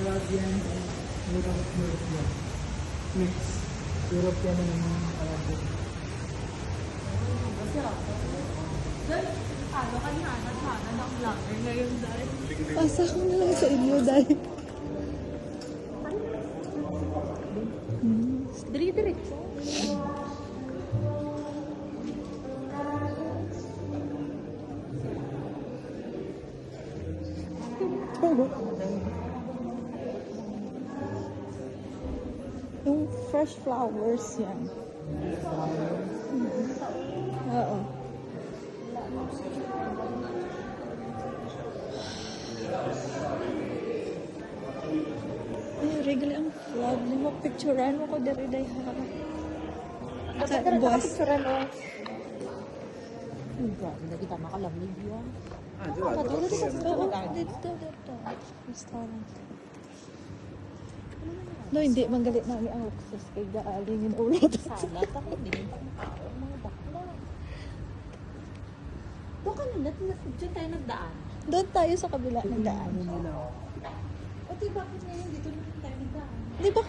Arabian and European. Mix. European and Arabian. Ano ka ni Hanan ang vlogger ngayon dahil? Pasa ko na lang sa inyo dahil. Diretso. Yung fresh flowers yan. Oo. Ay, regali ang vlog. Di mo picturean mo ko dari day ha. Sa boss. Picturean o. Grabe na kita makalamig yun. Katulad sa Oo, dito. Restaurant. No, hindi. Manggalit namin ang access kay Gaaling yung ulo. Salat ako din. Mga bakla. Doon kanina, dyan tayo nagdaan. Doon tayo sa kabila ng daan. O di bakit ngayon dito naman tayo nagdaan? Di ba